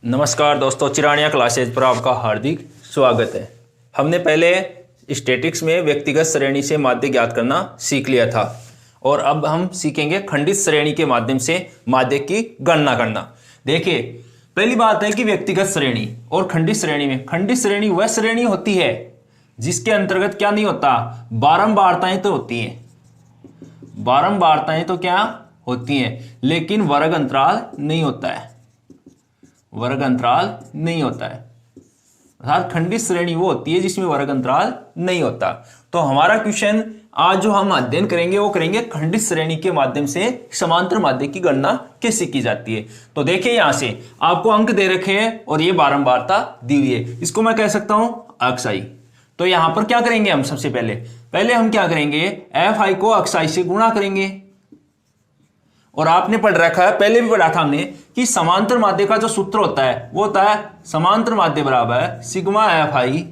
नमस्कार दोस्तों, चिरानिया क्लासेज पर आपका हार्दिक स्वागत है। हमने पहले स्टैटिक्स में व्यक्तिगत श्रेणी से माध्य ज्ञात करना सीख लिया था और अब हम सीखेंगे खंडित श्रेणी के माध्यम से माध्य की गणना करना। देखिए, पहली बात है कि व्यक्तिगत श्रेणी और खंडित श्रेणी में, खंडित श्रेणी वह श्रेणी होती है जिसके अंतर्गत क्या नहीं होता, बारंबारताएं तो होती हैं, बारंबारताएं तो क्या होती हैं, लेकिन वर्ग अंतराल नहीं होता है, वर्ग अंतराल नहीं होता है। अर्थात खंडित श्रेणी वो होती है जिसमें वर्ग अंतराल नहीं होता। तो हमारा क्वेश्चन आज जो हम अध्ययन करेंगे वो करेंगे खंडित श्रेणी के माध्यम से समांतर माध्य की गणना कैसे की जाती है। तो देखिए, यहां से आपको अंक दे रखे हैं और ये बारंबारता दी हुई है, इसको मैं कह सकता हूं अक्षाई। तो यहां पर क्या करेंगे हम, सबसे पहले हम क्या करेंगे, एफ आई को अक्षाई से गुणा करेंगे। और आपने पढ़ रखा है, पहले भी पढ़ा था हमने, कि समांतर माध्य का जो सूत्र होता है वो होता है समांतर माध्य बराबर sigma F I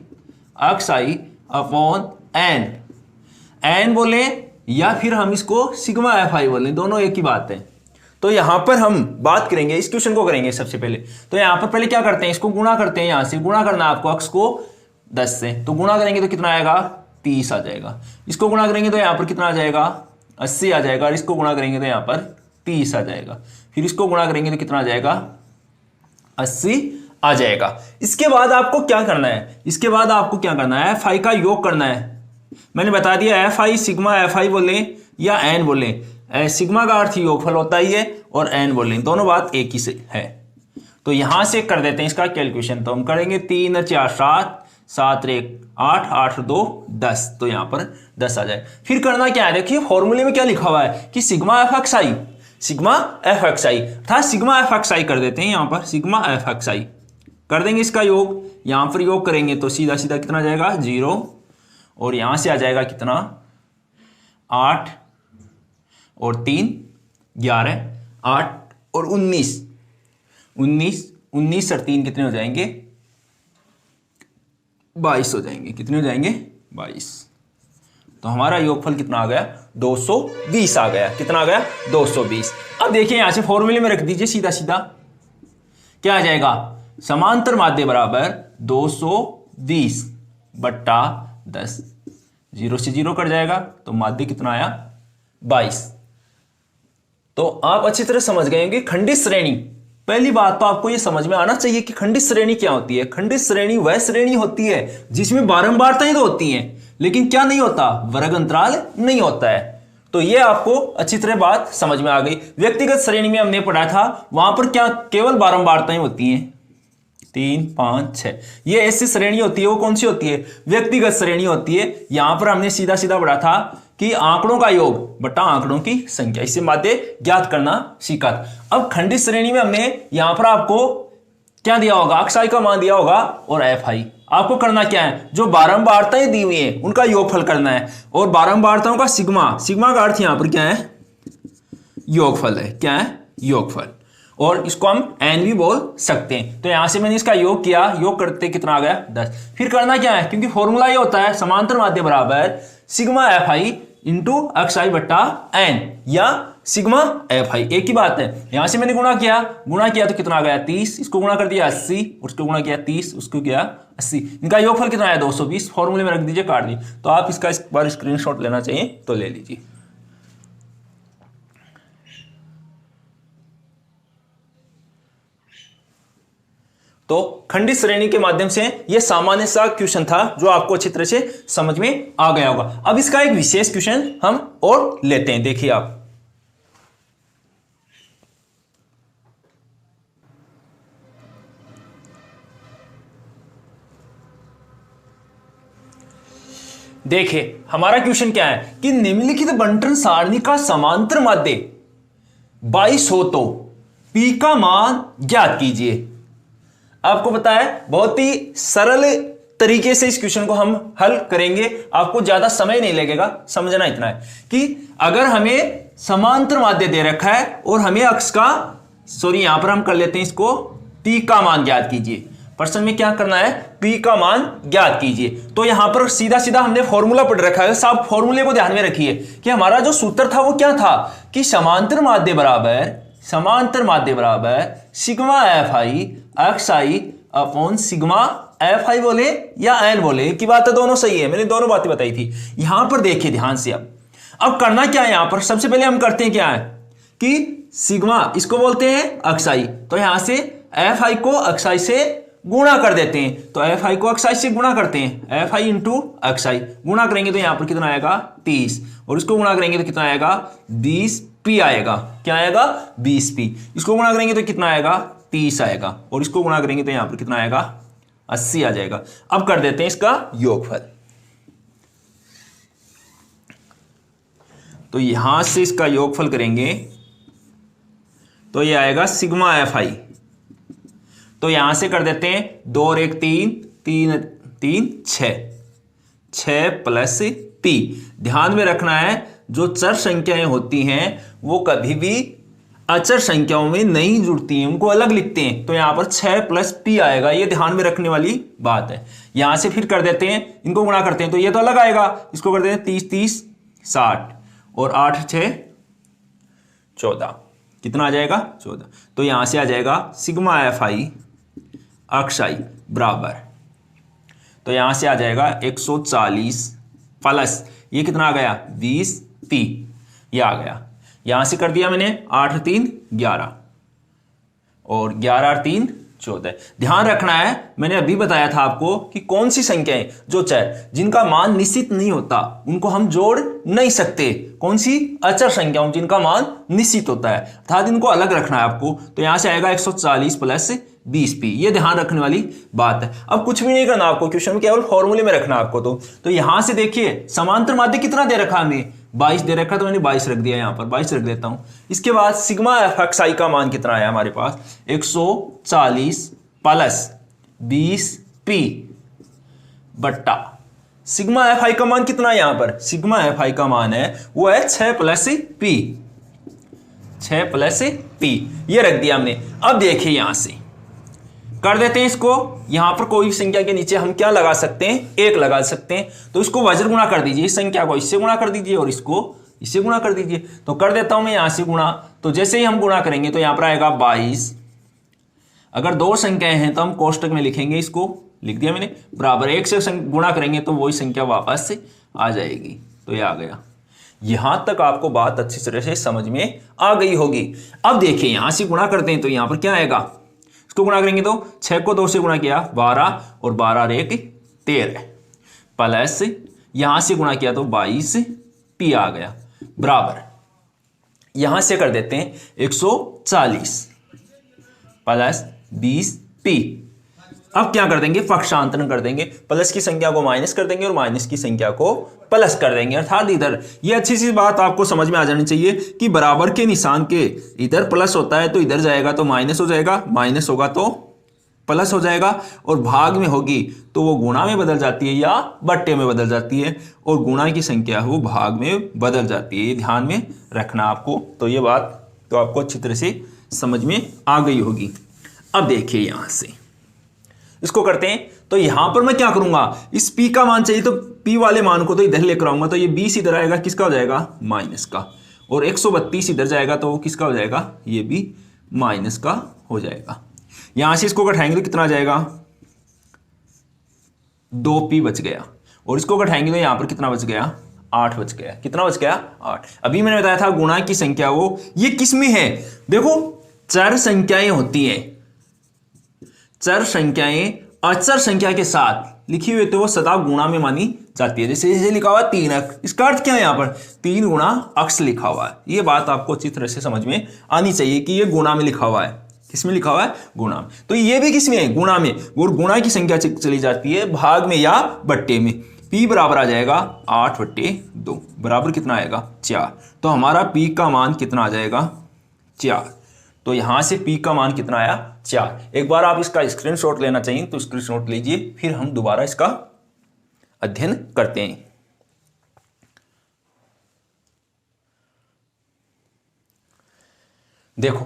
X I upon N. N बोले या फिर हम इसको सिग्मा एफ आई बोले, दोनों एक ही बात है। तो यहां पर हम बात करेंगे, इस क्वेश्चन को करेंगे सबसे पहले। तो यहां पर पहले क्या करते हैं, इसको गुणा करते हैं, यहां से गुणा करना है आपको अक्स को 10 से। तो गुणा करेंगे तो कितना आएगा, 30 आ जाएगा। इसको गुणा करेंगे तो यहां पर कितना आ जाएगा, 80 आ जाएगा। और इसको गुणा करेंगे तो यहां पर 30 आ जाएगा। फिर इसको गुणा करेंगे तो कितना आ जाएगा, 80 आ जाएगा। इसके बाद आपको क्या करना है, इसके बाद आपको क्या करना है, एफ आई का योग करना है। मैंने बता दिया, एफ आई सिग्मा एफ आई बोले या एन बोले, सिग्मा का अर्थ योगफल होता ही है और एन बोले, दोनों बात एक ही से है। तो यहां से कर देते हैं इसका कैलकुलेशन। तो हम करेंगे 3 और 4 7, 7 और 1 8, 8 और 2 10। तो यहां पर 10 आ जाए। फिर करना क्या है, देखिए फॉर्मूले में क्या लिखा हुआ है कि सिग्मा एफ एक्स आई, सिग्मा एफ एक्स आई, अर्थात सिग्मा एफ एक्स आई कर देते हैं यहां पर, सिग्मा एफ एक्स आई कर देंगे इसका योग। यहां पर योग करेंगे तो सीधा सीधा कितना आ जाएगा, 0। और यहां से आ जाएगा कितना, 8 और 3 11, 8 और 19 19 और 3 कितने हो जाएंगे, 22 हो जाएंगे। कितने हो जाएंगे, 22। तो हमारा योगफल कितना आ गया, 220 आ गया। कितना आ गया, 220। अब देखिए यहां से फॉर्मूले में रख दीजिए सीधा सीधा, क्या आ जाएगा, समांतर माध्य बराबर 220 बट्टा 10, 0 से 0 कट जाएगा। तो माध्य कितना आया, 22। तो आप अच्छी तरह समझ गए कि खंडित श्रेणी, पहली बात तो आपको यह समझ में आना चाहिए कि खंडित श्रेणी क्या होती है। खंडित श्रेणी वह श्रेणी होती है जिसमें बारंबारताएं तो होती हैं लेकिन क्या नहीं होता, वर्ग अंतराल नहीं होता है। तो यह आपको अच्छी तरह बात समझ में आ गई। व्यक्तिगत श्रेणी में हमने पढ़ा था, वहां पर क्या केवल बारंबारताएं होती हैं, 3 5 6। ये ऐसी श्रेणी होती है, वो कौन सी होती है, व्यक्तिगत श्रेणी होती है। यहां पर हमने सीधा सीधा पढ़ा था कि आंकड़ों का योग बटा आंकड़ों की संख्या, इससे माध्य ज्ञात करना सीखा था। अब खंडित श्रेणी में हमने यहां पर आपको क्या दिया होगा, अक्स आई का मान दिया होगा और एफ आई। आपको करना क्या है, जो बारंबारताएं दी हुई हैं उनका योगफल करना है। और बारंबारताओं का सिग्मा, सिग्मा का अर्थ यहां पर क्या है, योगफल है। क्या है, योगफल। और इसको हम एन भी बोल सकते हैं। तो यहां से मैंने इसका योग किया, योग करते कितना आ गया, 10। फिर करना क्या है, क्योंकि फॉर्मूला ये होता है समांतर माध्य बराबर सिग्मा एफ आई इंटू अक्स आई बट्टा एन या सिग्मा एफ आई, एक ही बात है। यहां से मैंने गुणा किया तो कितना आ गया, 30। इसको गुणा कर दिया 80, उसको गुणा किया 30, उसको किया 80। इनका योगफल कितना आया, 220। फॉर्मूले में रख दीजिए, काट दीजिए। तो आप इसका इस बार स्क्रीनशॉट लेना चाहिए तो ले लीजिए। तो खंडित श्रेणी के माध्यम से यह सामान्य सा क्वेश्चन था जो आपको अच्छी तरह से समझ में आ गया होगा। अब इसका एक विशेष क्वेश्चन हम और लेते हैं, देखिए आप। देखिए हमारा क्वेश्चन क्या है कि निम्नलिखित बंटन सारणी का समांतर माध्य 22 हो तो P का मान ज्ञात कीजिए। आपको पता है, बहुत ही सरल तरीके से इस क्वेश्चन को हम हल करेंगे, आपको ज्यादा समय नहीं लगेगा। समझना इतना है कि अगर हमें समांतर माध्य दे रखा है और हमें अक्स का, सॉरी यहां पर हम कर लेते हैं इसको, P का मान ज्ञात कीजिए। प्रश्न में क्या करना है, P का मान ज्ञात कीजिए। तो यहां पर सीधा सीधा हमने फॉर्मूला पढ़ रखा है, सब फॉर्मूले को ध्यान में रखिए कि हमारा जो सूत्र था वो क्या था कि समांतर माध्य बराबर समांतर माध्य बराबर सिग्मा एफ आई एक्स आई अपॉन सिग्मा एफ आई बोले या एन बोले की बात है, दोनों सही है, मैंने दोनों बातें बताई थी। यहां पर देखिए ध्यान से, अब करना क्या है यहां पर, सबसे पहले हम करते हैं क्या है कि सिग्मा इसको बोलते हैं अक्साई, तो यहां से एफ आई को अक्साई से गुणा कर देते हैं, तो एफ आई को अक्साई से गुणा करते हैं, एफ आई इंटू अक्साई गुणा करेंगे तो यहां पर कितना आएगा 30, और इसको गुणा करेंगे तो कितना आएगा 20 पी आएगा, क्या आएगा 20 पी, इसको गुणा करेंगे तो कितना आएगा 30 आएगा, और इसको गुणा करेंगे तो यहां पर कितना आएगा 80 आ जाएगा। अब कर देते हैं इसका योगफल, तो यहां से इसका योगफल करेंगे तो ये आएगा सिग्मा एफ आई, तो यहां से कर देते हैं 2 और 1 3 3 3 6 प्लस पी। ध्यान में रखना है जो चर संख्याएं होती हैं वो कभी भी अचर संख्याओं में नहीं जुड़ती हैं, उनको अलग लिखते हैं, तो यहां पर 6 प्लस पी आएगा, ये ध्यान में रखने वाली बात है। यहां से फिर कर देते हैं, इनको गुणा करते हैं तो ये तो अलग आएगा, इसको कर देते हैं 30 30 60 और 8 6 14, कितना आ जाएगा 14, तो यहां से आ जाएगा सिग्मा एफ आई अक्साई बराबर, तो यहां से आ जाएगा 140 प्लस ये कितना आ गया 20 पी, ये आ गया। यहां से कर दिया मैंने 8 3 11 और 11 3 14। ध्यान रखना है, मैंने अभी बताया था आपको कि कौन सी संख्याएं जो चर जिनका मान निश्चित नहीं होता उनको हम जोड़ नहीं सकते, कौन सी अचर संख्याओं जिनका मान निश्चित होता है, अर्थात इनको अलग रखना है आपको। तो यहां से आएगा 140 प्लस 20 पी, ये ध्यान रखने वाली बात है। अब कुछ भी नहीं करना आपको, क्वेश्चन में केवल फॉर्मूले में रखना आपको। तो यहां से देखिए समांतर माध्य कितना दे रखा हमें 22 दे रखा, तो मैंने 22 रख दिया, यहां पर 22 रख देता हूं। इसके बाद सिग्मा एफ एक्स आई का मान कितना आया हमारे पास 140 प्लस 20 पी बट्टा सिग्मा एफ आई का मान कितना है, यहां पर सिग्मा एफ आई का मान है वो है 6 प्लस पी, 6 प्लस पी, ये रख दिया हमने। अब देखिए यहां से कर देते हैं इसको, यहां पर कोई संख्या के नीचे हम क्या लगा सकते हैं 1 लगा सकते हैं, तो इसको वज्र गुणा कर दीजिए, इस संख्या को इससे गुणा कर दीजिए और इसको इससे गुणा कर दीजिए। तो कर देता हूं मैं यहां से गुणा, तो जैसे ही हम गुणा करेंगे तो यहां पर आएगा 22, अगर 2 संख्याएं हैं तो हम कोष्टक में लिखेंगे, इसको लिख दिया मैंने, बराबर 1 से गुणा करेंगे तो वही संख्या वापस से आ जाएगी, तो ये आ गया। यहां तक आपको बात अच्छी तरह से समझ में आ गई होगी। अब देखिए यहां से गुणा करते हैं तो यहां पर क्या आएगा, इसको गुणा करेंगे तो 6 को 2 से गुणा किया 12 और 12 और 1 13 प्लस यहां से गुणा किया तो 22 पी आ गया बराबर, यहां से कर देते हैं 140 प्लस 20 पी। अब क्या कर देंगे पक्षांतरण कर देंगे, प्लस की संख्या को माइनस कर देंगे और माइनस की संख्या को प्लस कर देंगे, अर्थात इधर ये अच्छी सी बात आपको समझ में आ जानी चाहिए कि बराबर के निशान के इधर प्लस होता है तो इधर जाएगा तो माइनस हो जाएगा, माइनस होगा तो प्लस हो जाएगा, और भाग में होगी तो वो गुणा में बदल जाती है या बट्टे में बदल जाती है, और गुणा की संख्या वो भाग में बदल जाती है, ये ध्यान में रखना आपको। तो ये बात तो आपको अच्छी तरह से समझ में आ गई होगी। अब देखिए यहां से इसको करते हैं, तो यहां पर मैं क्या करूंगा, इस p का मान चाहिए तो p वाले मान को तो इधर लेकर आऊंगा, तो ये 20 इधर आएगा, किसका हो जाएगा माइनस का, और 132 इधर जाएगा तो वो किसका हो जाएगा, ये भी माइनस का हो जाएगा। यहां से इसको घटाएंगे तो कितना आ जाएगा 2p बच गया, और इसको घटाएंगे तो यहां पर कितना बच गया 8 बच गया, कितना बच गया 8। अभी मैंने बताया था गुणा की संख्या वो ये किस में है, देखो चर संख्याएं होती हैं, चर संख्याएं अचर संख्या के साथ लिखी हुई तो वो सदा गुणा में मानी जाती है। जैसे जैसे लिखा हुआ 3 अक्ष, इसका अर्थ क्या है यहाँ पर 3 गुणा अक्ष लिखा हुआ है, ये बात आपको अच्छी तरह से समझ में आनी चाहिए कि ये गुणा में लिखा हुआ है, किसमें लिखा हुआ है गुणा में, तो ये भी किसमें है गुणा में, और गुणा की संख्या चली जाती है भाग में या बट्टे में। p बराबर आ जाएगा 8/2 बराबर कितना आएगा 4, तो हमारा p का मान कितना आ जाएगा 4, तो यहां से p का मान कितना आया 4। एक बार आप इसका स्क्रीनशॉट लेना चाहिए तो स्क्रीनशॉट लीजिए, फिर हम दोबारा इसका अध्ययन करते हैं। देखो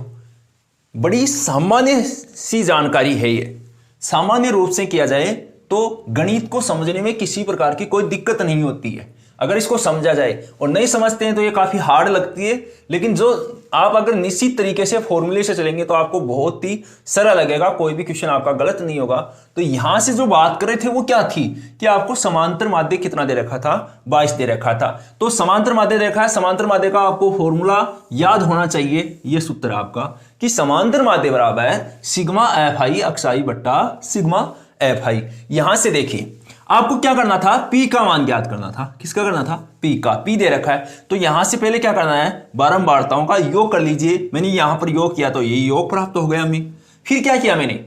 बड़ी सामान्य सी जानकारी है ये, सामान्य रूप से किया जाए तो गणित को समझने में किसी प्रकार की कोई दिक्कत नहीं होती है। अगर इसको समझा जाए, और नहीं समझते हैं तो ये काफी हार्ड लगती है, लेकिन जो आप अगर निश्चित तरीके से फॉर्मूले से चलेंगे तो आपको बहुत ही सरल लगेगा, कोई भी क्वेश्चन आपका गलत नहीं होगा। तो यहां से जो बात कर रहे थे वो क्या थी कि आपको समांतर माध्य कितना दे रखा था, 22 दे रखा था। तो समांतर माध्य दे रखा है, समांतर माध्य का आपको फॉर्मूला याद होना चाहिए। ये सूत्र है आपका कि समांतर माध्य बराबर है सिग्मा एफ आई अक्साई बट्टा सिग्मा एफ आई। यहां से देखिए आपको क्या करना था, P का मान ज्ञात करना था। किसका करना था? P का। P दे रखा है तो यहां से पहले क्या करना है, बारंबारताओं का योग कर लीजिए। मैंने यहां पर योग किया तो ये योग प्राप्त हो गया हमें। फिर क्या किया मैंने,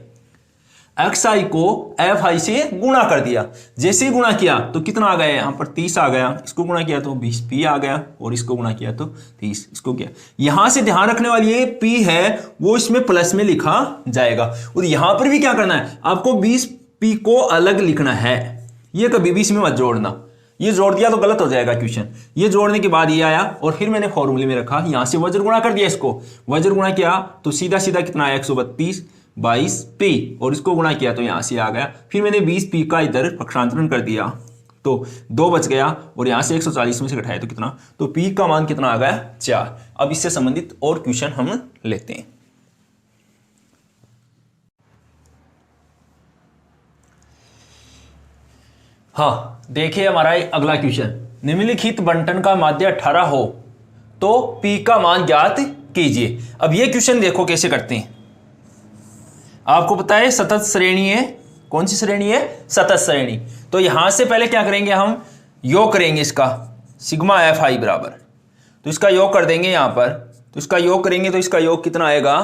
xi को fi से गुणा कर दिया। जैसे ही गुणा किया तो कितना आ गया, यहां पर 30 आ गया। इसको गुणा किया तो 20p आ गया, और इसको गुणा किया तो 30। इसको किया, यहां से ध्यान रखने वाली ये p है वो इसमें प्लस में लिखा जाएगा। और यहां पर भी क्या करना है, आपको 20p को अलग लिखना है। ये कभी भी इसमें मत जोड़ना, ये जोड़ दिया तो गलत हो जाएगा क्वेश्चन। ये जोड़ने के बाद ये आया और फिर मैंने फॉर्मूले में रखा, यहां से वज्र गुणा कर दिया। इसको वज्र गुणा किया तो सीधा सीधा कितना आया, 132 22p, और इसको गुणा किया तो यहां से आ गया। फिर मैंने 20p का इधर पक्षांतरण कर दिया तो 2 बच गया, और यहां से 140 में से घटाया तो कितना, तो p का मान कितना आ गया, 4। अब इससे संबंधित और क्वेश्चन हम लेते हैं। हाँ देखिए हमारा अगला क्वेश्चन, निम्नलिखित बंटन का माध्य 18 हो तो P का मान ज्ञात कीजिए। अब ये क्वेश्चन देखो कैसे करते हैं। आपको पता है सतत श्रेणी है, कौन सी श्रेणी है, सतत श्रेणी। तो यहां से पहले क्या करेंगे, हम योग करेंगे इसका, सिग्मा एफ आई बराबर, तो इसका योग कर देंगे यहां पर। तो इसका योग करेंगे तो इसका योग कितना आएगा,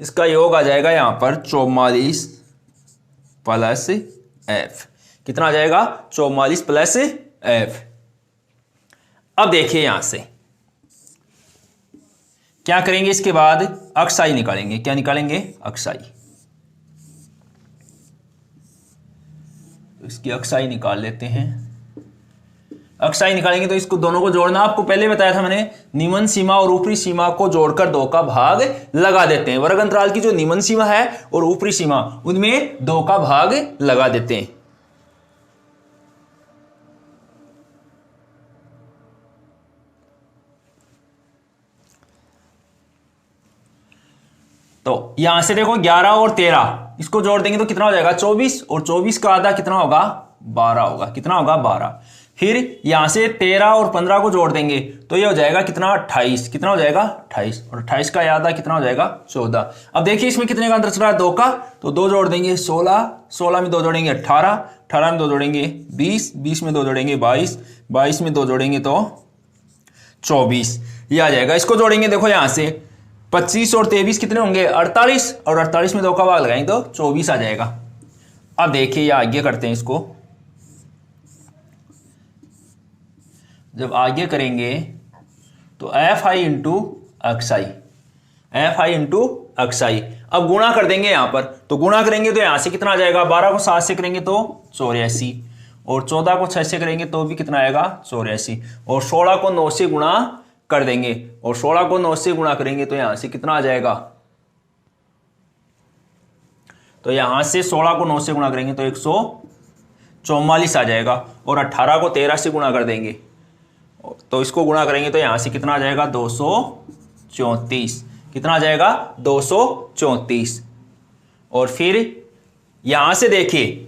इसका योग आ जाएगा यहां पर 44 प्लस एफ। कितना आ जाएगा, 44 प्लस एफ। अब देखिए यहां से क्या करेंगे, इसके बाद अक्साई निकालेंगे। क्या निकालेंगे, अक्साई। तो इसकी अक्साई निकाल लेते हैं। अक्साई निकालेंगे तो इसको दोनों को जोड़ना, आपको पहले बताया था मैंने, निम्न सीमा और ऊपरी सीमा को जोड़कर 2 का भाग लगा देते हैं। वर्ग अंतराल की जो निम्न सीमा है और ऊपरी सीमा, उनमें 2 का भाग लगा देते हैं। तो यहां से देखो 11 और 13 इसको जोड़ देंगे तो कितना हो जाएगा, 24, और 24 का आधा कितना होगा, 12 होगा। कितना होगा, 12। फिर यहां से 13 और 15 को जोड़ देंगे तो ये हो जाएगा कितना, 28। कितना हो जाएगा, 28, और 28 का आधा कितना हो जाएगा, 14। अब देखिए इसमें कितने का अंतर चल रहा है, 2 का, तो 2 जोड़ देंगे 16, 16 में 2 जोड़ेंगे 18, 18 में 2 जोड़ेंगे 20, 20 में 2 जोड़ेंगे 22, 22 में 2 जोड़ेंगे तो 24, ये आ जाएगा। इसको जोड़ेंगे देखो यहां से 25 और 23 कितने होंगे, 48, और 48 में 2 का भाग लगाएंगे तो 24 आ जाएगा। अब देखिए ये आगे करते हैं इसको, जब आगे करेंगे तो F I into Aksai, F I into Aksai. अब गुणा कर देंगे यहां पर, तो गुणा करेंगे तो यहां से कितना आ जाएगा, 12 को 7 से करेंगे तो 84, और 14 को 6 से करेंगे तो भी कितना आएगा, 84, और 16 को 9 से गुणा कर देंगे, और 16 को 9 से गुणा करेंगे तो यहां से कितना आ जाएगा, तो यहां से 16 को 9 से गुणा करेंगे तो 144 आ जाएगा, और 18 को 13 से गुणा कर देंगे तो इसको गुणा करेंगे तो यहां से कितना आ जाएगा, 234। कितना आ जाएगा, 234। और फिर यहां से देखिए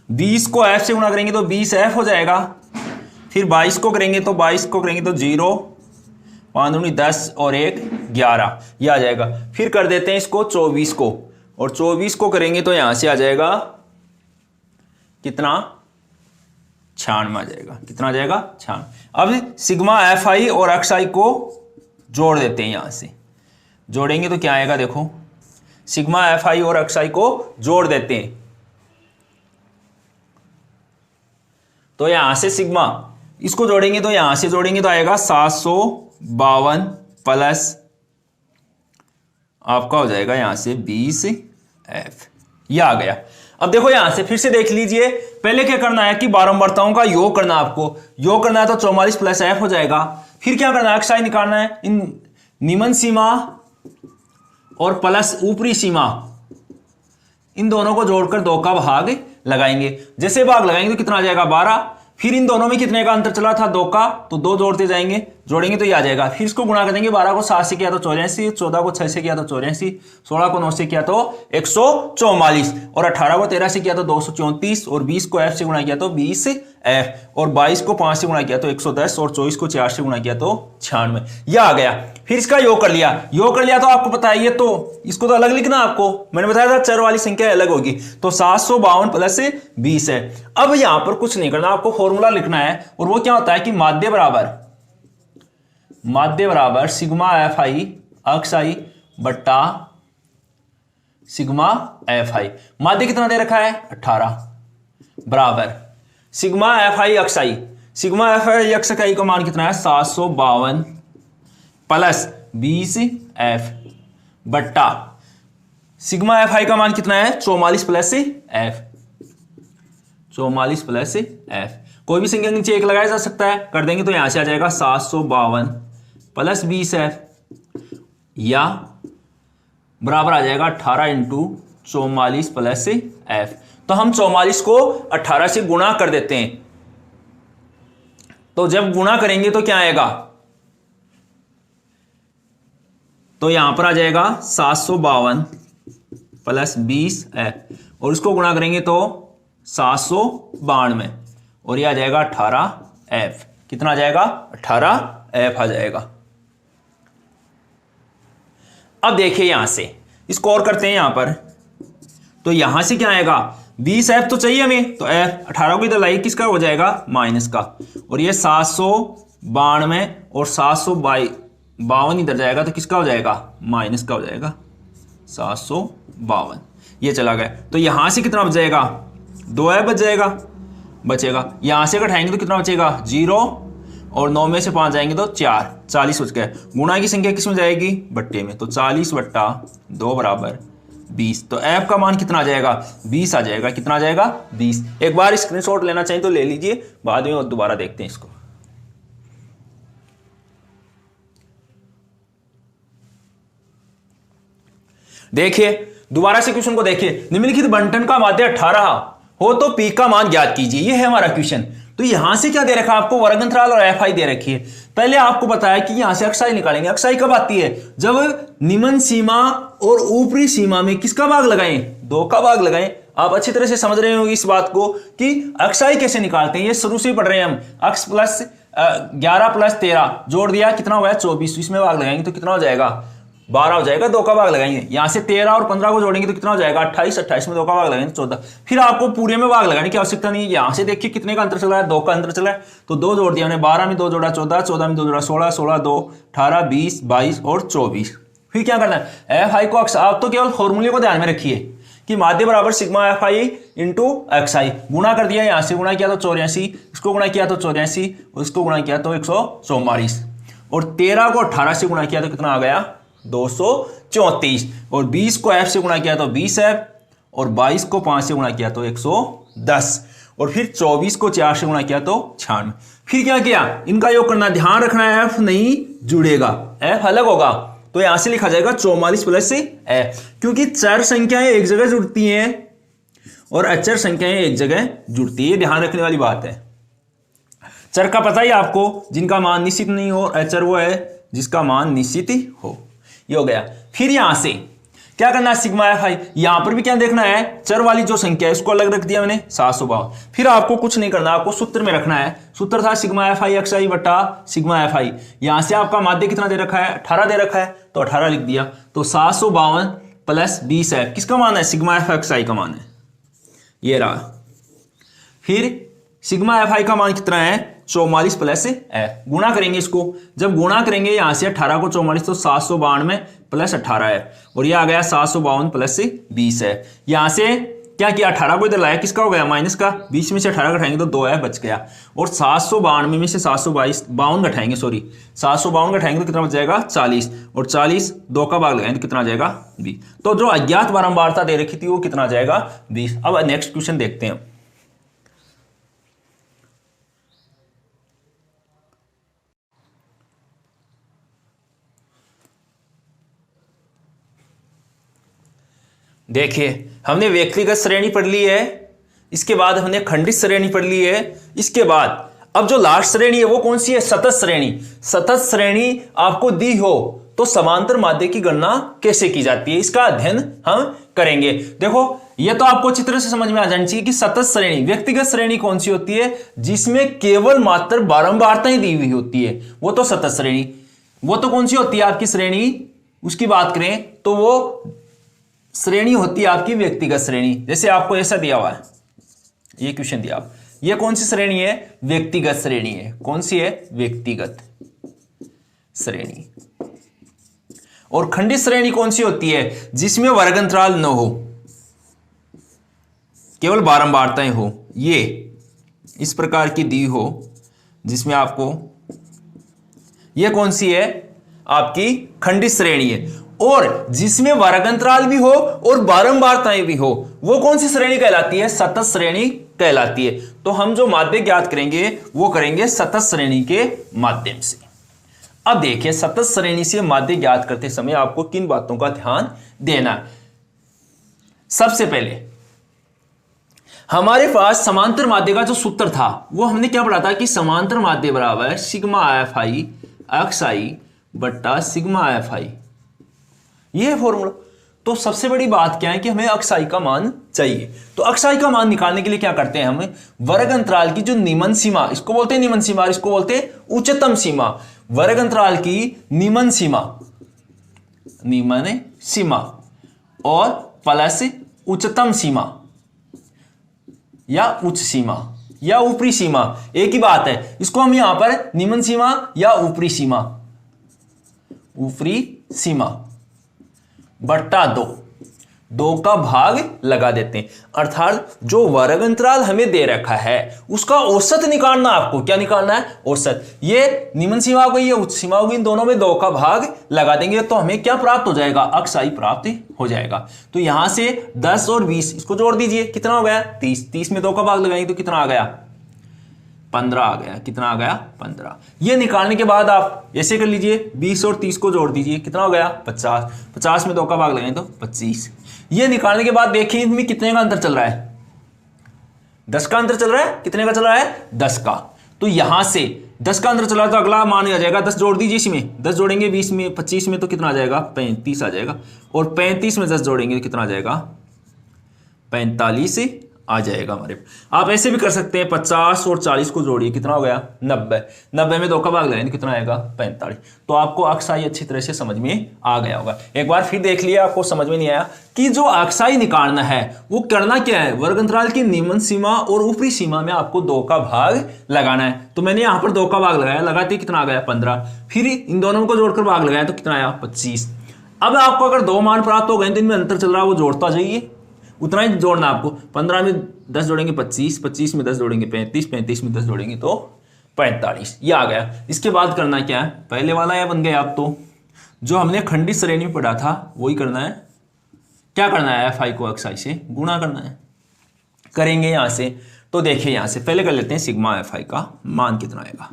20 को f से गुणा करेंगे तो 20f हो जाएगा। फिर 22 को करेंगे तो 22 को करेंगे तो 0, 5 दूनी 10 और 1 11, ये आ जाएगा। फिर कर देते हैं इसको 24 को, और 24 को करेंगे तो यहां से आ जाएगा कितना, 96 आ जाएगा। कितना आ जाएगा, 96। अब सिग्मा एफ आई और एक्स आई को जोड़ देते हैं, यहां से जोड़ेंगे तो क्या आएगा, देखो सिग्मा एफ आई और एक्स आई को जोड़ देते हैं तो यहां से सिग्मा, इसको जोड़ेंगे तो यहां से जोड़ेंगे तो आएगा 752 प्लस आपका हो जाएगा यहां से 20f, ये आ गया। अब देखो यहां से फिर से देख लीजिए, पहले क्या करना है कि बारंबारताओं का योग करना है। आपको योग करना है तो 44 प्लस f हो जाएगा। फिर क्या करना है, एक्स आई निकालना है, इन निम्न सीमा और प्लस ऊपरी सीमा, इन दोनों को जोड़कर 2 का भाग लगाएंगे। जैसे भाग लगाएंगे तो कितना आ जाएगा, 12, फिर इन दोनों में कितने का अंतर चला था, 2 का, तो 2 जोड़ते जाएंगे, जोड़ेंगे तो ये आ जाएगा। फिर इसको गुणा कर देंगे, 12 को 7 से किया तो 84, 14 को 6 से किया तो 84, 16 को 9 से किया तो 144, और 18 को 13 से किया तो 234, और 20 को f से गुणा किया तो 20f, और 22 को 5 से गुणा किया तो 110, और 24 को 4 से गुणा किया तो 96। यह आ गया। फिर इसका योग कर लिया, तो आपको पता है ये तो इसको तो अलग लिखना, आपको मैंने बताया था चर वाली संख्या अलग होगी, तो 752 प्लस 20 है। अब यहां पर कुछ नहीं करना, आपको फॉर्मूला लिखना है, और वो क्या होता है कि माध्य बराबर सिग्मा एफ आई अक्स आई बट्टा सिग्मा एफ आई। माध्य कितना दे रखा है, 18, बराबर sigma F I X I, sigma F I X I का मान कितना है 752 प्लस 20 एफ बट्टा सिग्मा एफ आई का मान कितना है 44 प्लस एफ, 44 प्लस एफ। कोई भी संख्या नीचे 1 लगाया जा सकता है, कर देंगे तो यहां से आ जाएगा 752 प्लस 20 एफ, या बराबर आ जाएगा 18 इंटू 44 प्लस एफ। तो हम 44 को 18 से गुणा कर देते हैं, तो जब गुणा करेंगे तो क्या आएगा, तो यहां पर आ जाएगा 752 प्लस 20 एफ, और इसको गुणा करेंगे तो 792, और यह आ जाएगा 18 एफ। कितना आ जाएगा, 18 एफ आ जाएगा। अब देखिए यहां से इसको और करते हैं यहां पर, तो यहां से क्या आएगा 20 एफ तो चाहिए हमें, तो एफ 18 को इधर लाइए, किसका हो जाएगा माइनस का, और ये 792 और 752 इधर जाएगा तो किसका हो जाएगा माइनस का हो जाएगा 752, ये चला गया। तो यहां से कितना बच जाएगा 2 एफ बचेगा। यहां से घटाएंगे तो कितना बचेगा 0, और 9 में से 5 जाएंगे तो 4, 40 बच गया। गुणा की संख्या किस में जाएगी, बट्टे में, तो 40 बट्टा 2 बराबर 20। तो एफ का मान कितना आ जाएगा 20 आ जाएगा। कितना आ जाएगा 20। एक बार स्क्रीनशॉट लेना चाहिए तो ले लीजिए, बाद में और दोबारा देखते हैं इसको। देखिए दोबारा से क्वेश्चन को देखिए, निम्नलिखित बंटन का माध्य 18 हो तो पी का मान ज्ञात कीजिए, ये है हमारा क्वेश्चन। तो यहां से क्या दे रखा है आपको, वर्ग अंतराल और एफ आई दे रखी है। पहले आपको बताया कि यहां से अक्साई निकालेंगे। अक्साई कब आती है, जब निम्न सीमा और ऊपरी सीमा में किसका भाग लगाएं, 2 का भाग लगाएं। आप अच्छी तरह से समझ रहे हो इस बात को कि अक्साई कैसे निकालते हैं, ये शुरू से ही पढ़ रहे हैं हम। अक्स प्लस 11 प्लस 13 जोड़ दिया, कितना हुआ है 24, इसमें भाग लगाएंगे तो कितना हो जाएगा 12 हो जाएगा, 2 का भाग लगाएंगे। यहां से 13 और 15 को जोड़ेंगे तो कितना हो जाएगा 28, 28 में 2 का भाग लगाएंगे 14। फिर आपको पूरे में भाग लगाने की आवश्यकता नहीं है। यहां से देखिए कितने का अंतर चला है, 2 का अंतर चला है, तो 2 जोड़ दिया हमने, 12 में 2 जोड़ा 14, 14 में 2 जोड़ा 16, 16 2 18 20 22 और 24। फिर क्या करना है, एफ आई को अक्स, आप तो केवल फॉर्मूले को ध्यान में रखिए कि माध्य बराबर sigma F I into X I. गुणा कर दिया, यहां से गुणा किया तो 84, इसको गुणा किया तो 84, इसको गुणा किया तो 144, और 13 को 18 से गुणा किया तो कितना आ गया 234, और 20 को f से गुणा किया तो 20f, और 22 को 5 से गुणा किया तो 110, और फिर 24 को 4 से गुणा किया तो 96। फिर क्या किया, इनका योग करना, ध्यान रखना है f नहीं जुड़ेगा, f अलग होगा। तो यहां से लिखा जाएगा 44 प्लस f, क्योंकि चर संख्याएं एक जगह जुड़ती हैं और अचर संख्याएं एक जगह जुड़ती है, ध्यान रखने वाली बात है। चर का पता ही आपको, जिनका मान निश्चित नहीं हो, अचर वो है जिसका मान निश्चित ही हो। ये हो गया। फिर यहां से क्या करना है, सिग्मा एफ आई, यहां पर भी क्या देखना है, चर वाली जो संख्या है उसको अलग रख दिया मैंने 752। फिर आपको कुछ नहीं करना, आपको सूत्र में रखना है। सूत्र था सिग्मा एफ आई एक्स आई बटा सिग्मा एफ आई। यहां से आपका माध्य कितना दे रखा है 18 दे रखा है, तो 18 लिख दिया। तो 752 प्लस 20 है, किसका मान है सिग्मा एफ एक्स आई का मान है, ये रहा। फिर सिग्मा एफ आई का मान कितना है 44 प्लस एफ। गुणा करेंगे इसको, जब गुणा करेंगे यहां से 18 को 44 तो 792 प्लस 18 है, और यह आ गया 752 प्लस 20 है। यहां से क्या किया, 18 को इधर लाया, किसका हो गया माइनस का, 20 में से 18 घटाएंगे तो 2 बच गया, और 792 में से 752 घटाएंगे, सॉरी 752 घटाएंगे तो कितना बच जाएगा 40, और 40 2 का भाग लगाएंगे तो कितना आ जाएगा 20। तो जो अज्ञात बारंबारता दे रखी थी वो कितना आ जाएगा 20। अब नेक्स्ट क्वेश्चन देखते हैं। देखिए हमने व्यक्तिगत श्रेणी पढ़ ली है, इसके बाद हमने खंडित श्रेणी पढ़ ली है। इसके बाद अब जो लास्ट श्रेणी है वो कौन सी है? सतत श्रेणी। सतत श्रेणी आपको दी हो तो समांतर माध्य की गणना कैसे की जाती है, इसका अध्ययन हम करेंगे। देखो ये तो आपको अच्छी तरह से समझ में आ जानी चाहिए कि सतत श्रेणी, व्यक्तिगत श्रेणी कौन सी होती है? जिसमें केवल मात्र बारंबारताएं दी हुई होती है, वो तो सतत श्रेणी। वो तो कौन सी होती है आपकी श्रेणी? उसकी बात करें तो वो श्रेणी होती है आपकी व्यक्तिगत श्रेणी। जैसे आपको ऐसा दिया हुआ है, ये क्वेश्चन दिया, ये कौन सी श्रेणी है? व्यक्तिगत श्रेणी है। कौन सी है? व्यक्तिगत श्रेणी। और खंडित श्रेणी कौन सी होती है? जिसमें वर्ग अंतराल न हो, केवल बारंबारताएं हो, ये इस प्रकार की दी हो, जिसमें आपको, ये कौन सी है? आपकी खंडित श्रेणी है। और जिसमें वर्ग अंतराल भी हो और बारंबारताएं भी हो, वो कौन सी श्रेणी कहलाती है? सतत श्रेणी कहलाती है। तो हम जो माध्य ज्ञात करेंगे वो करेंगे सतत श्रेणी के माध्यम से। अब देखिए सतत श्रेणी से माध्य ज्ञात करते समय आपको किन बातों का ध्यान देना है। सबसे पहले हमारे पास समांतर माध्य का जो सूत्र था वो हमने क्या पढ़ा था कि समांतर माध्य बराबर सिग्मा एफ आई एक्स आई बट्टा सिग्मा एफ आई, ये है फॉर्मूला। तो सबसे बड़ी बात क्या है कि हमें अक्साई का मान चाहिए। तो अक्साई का मान निकालने के लिए क्या करते हैं? हम वर्ग अंतराल की जो निम्न सीमा, इसको बोलते हैं निम्न सीमा, इसको बोलते हैं उच्चतम सीमा। वर्ग अंतराल की निम्न सीमा, निम्न सीमा और प्लस उच्चतम सीमा या उच्च सीमा या ऊपरी सीमा, एक ही बात है। इसको हम यहां पर निम्न सीमा या ऊपरी सीमा, ऊपरी सीमा बट्टा दो का भाग लगा देते हैं। अर्थात जो वर्ग अंतराल हमें दे रखा है उसका औसत निकालना। आपको क्या निकालना है? औसत। ये निम्न सीमा हो गई, ये उच्च सीमा हो गई, इन दोनों में 2 का भाग लगा देंगे तो हमें क्या प्राप्त हो जाएगा? अक्साई प्राप्त हो जाएगा। तो यहां से 10 और 20 इसको जोड़ दीजिए, कितना हो गया? 30। 30 में 2 का भाग लगाएंगे तो कितना आ गया? 15 आ गया। कितना आ गया? 15। ये निकालने के बाद आप ऐसे कर लीजिए, 20 और 30 को जोड़ दीजिए, कितना हो गया? 50। 50 में 2 का भाग लगाएंगे तो 25। ये निकालने के बाद देखिए इनमें कितने का अंतर चल रहा है? 10 का अंतर चल रहा है। कितने का चल रहा है? 10 का। तो यहां से 10 का अंतर चला है तो अगला मान आ जाएगा 10 जोड़ दीजिए इसमें। 10 जोड़ेंगे 20 में 25 में तो कितना आ जाएगा? 35 आ जाएगा। और 35 में 10 जोड़ेंगे तो कितना आ जाएगा? 45 आ जाएगा हमारे। आप ऐसे भी कर सकते हैं, 50 और 40 को जोड़िए, कितना हो गया? 90। 90 में 2 का भाग लगाएंगे कितना आएगा? 45। तो आपको अक्साई अच्छी तरह से समझ में आ गया होगा। एक बार फिर देख लिया, आपको समझ में नहीं आया कि जो अक्साई निकालना है वो करना क्या है? वर्ग अंतराल की निम्न सीमा और ऊपरी सीमा में आपको 2 का भाग लगाना है। तो मैंने यहां पर 2 का भाग लगाया, लगाते कितना आ गया? 15। फिर इन दोनों को जोड़कर भाग लगाया तो कितना आया? 25। अब आपको अगर 2 मान प्राप्त हो गए तो इनमें अंतर चल रहा है, वो जोड़ता जाइए, उतना ही जोड़ना आपको। 15 में 10 जोड़ेंगे 25, 25 में 10 जोड़ेंगे 35, 35 में 10 जोड़ेंगे तो 45। ये आ गया। इसके बाद करना क्या है? पहले वाला यह बन गया। आप तो जो हमने खंडित श्रेणी में पढ़ा था वही करना है। क्या करना है? एफ आई को अक्साई से गुणा करना है। करेंगे यहां से तो देखिए, यहां से पहले कर लेते हैं सिग्मा एफ आई का मान कितना आएगा।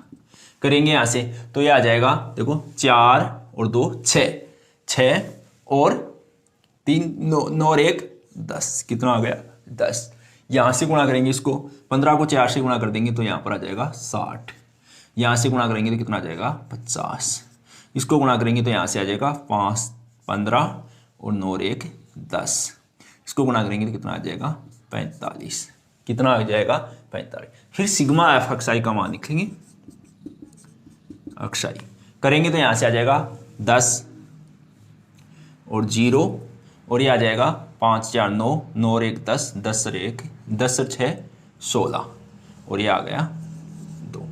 करेंगे यहां से तो यह आ जाएगा, देखो 4 और 2 6, 6 और 3 9 और 1 10, कितना आ गया? 10। यहां से गुणा करेंगे इसको, 15 को 4 से गुणा कर देंगे तो यहां पर आ जाएगा 60। यहां से गुणा करेंगे तो कितना आ जाएगा? 50। इसको गुणा करेंगे तो यहां से आ जाएगा 5 15 और 9 और 1 10। इसको गुणा करेंगे तो कितना आ जाएगा? 45। कितना आ जाएगा? 45। फिर सिग्मा एफ अक्साई का मान लिखेंगे। अक्साई करेंगे तो यहां से आ जाएगा 10 और 0 और ये आ जाएगा 5 4 9, 9 और 1 10, 10 और 1 10 और 6 16 और ये आ गया 2।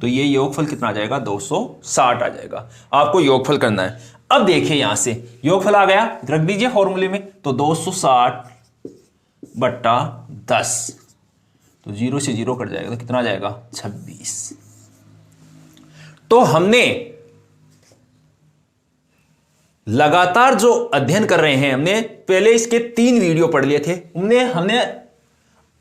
तो ये योगफल कितना आ जाएगा? 260 आ जाएगा। आपको योगफल करना है। अब देखिए यहां से योगफल आ गया, रख दीजिए फॉर्मूले में। तो 260 बट्टा 10, तो 0 से 0 कट जाएगा तो कितना आ जाएगा? 26। तो हमने लगातार जो अध्ययन कर रहे हैं, हमने पहले इसके 3 वीडियो पढ़ लिए थे, हमने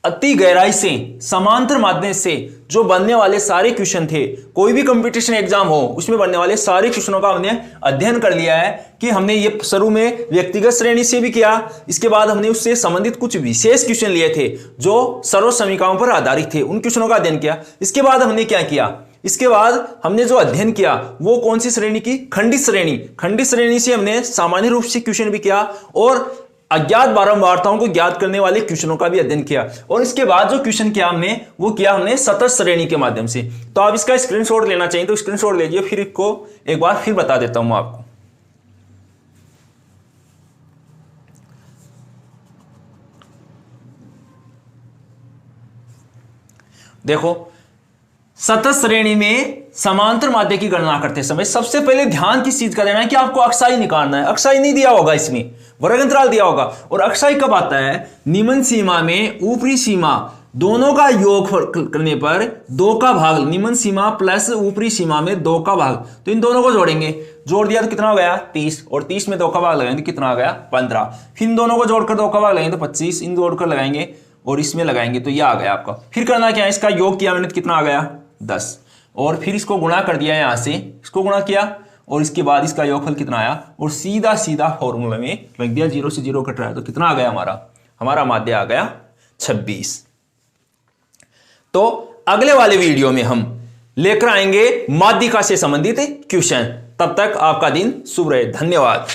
अति गहराई से समांतर माध्यम से जो बनने वाले सारे क्वेश्चन थे, कोई भी कंपटीशन एग्जाम हो उसमें बनने वाले सारे क्वेश्चनों का हमने अध्ययन कर लिया है कि हमने ये शुरू में व्यक्तिगत श्रेणी से भी किया, इसके बाद हमने उससे संबंधित कुछ विशेष क्वेश्चन लिए थे जो सर्व समीकरणों पर आधारित थे, उन क्वेश्चनों का अध्ययन किया। इसके बाद हमने क्या किया, इसके बाद हमने जो अध्ययन किया वो कौन सी श्रेणी की, खंडित श्रेणी। खंडित श्रेणी से हमने सामान्य रूप से क्वेश्चन भी किया और अज्ञात बारंबारताओं को ज्ञात करने वाले क्वेश्चनों का भी अध्ययन किया। और इसके बाद जो क्वेश्चन किया हमने वो किया हमने सतत श्रेणी के माध्यम से। तो आप इसका स्क्रीनशॉट लेना चाहिए तो स्क्रीनशॉट लीजिए, फिर इसको एक बार फिर बता देता हूं आपको। देखो, सतत श्रेणी में समांतर माध्य की गणना करते समय सबसे पहले ध्यान किस चीज का देना है कि आपको अक्षाई निकालना है। अक्षाई नहीं दिया होगा, इसमें वर्ग अंतराल दिया होगा। और अक्षाई कब आता है, निम्न सीमा में ऊपरी सीमा दोनों का योग करने पर 2 का भाग, निम्न सीमा प्लस ऊपरी सीमा में 2 का भाग, तो इन दोनों को जोड़ेंगे, जोड़ दिया तो कितना हो गया 30, और 30 में 2 का भाग लगाएंगे तो कितना आ गया 15, फिर इन दोनों को जोड़कर 2 का भाग लगाएंगे तो 25, इन जोड़कर लगाएंगे और इसमें लगाएंगे तो यह आ गया आपका। फिर करना क्या है, इसका योग किया मैंने तो कितना आ गया 10, और फिर इसको गुणा कर दिया, यहां से इसको गुणा किया और इसके बाद इसका योगफल कितना आया और सीधा सीधा फॉर्मूला में रख दिया, 0 से 0 कट रहा है तो कितना आ गया हमारा माध्य आ गया 26। तो अगले वाले वीडियो में हम लेकर आएंगे माध्यिका से संबंधित क्वेश्चन। तब तक आपका दिन शुभ रहे, धन्यवाद।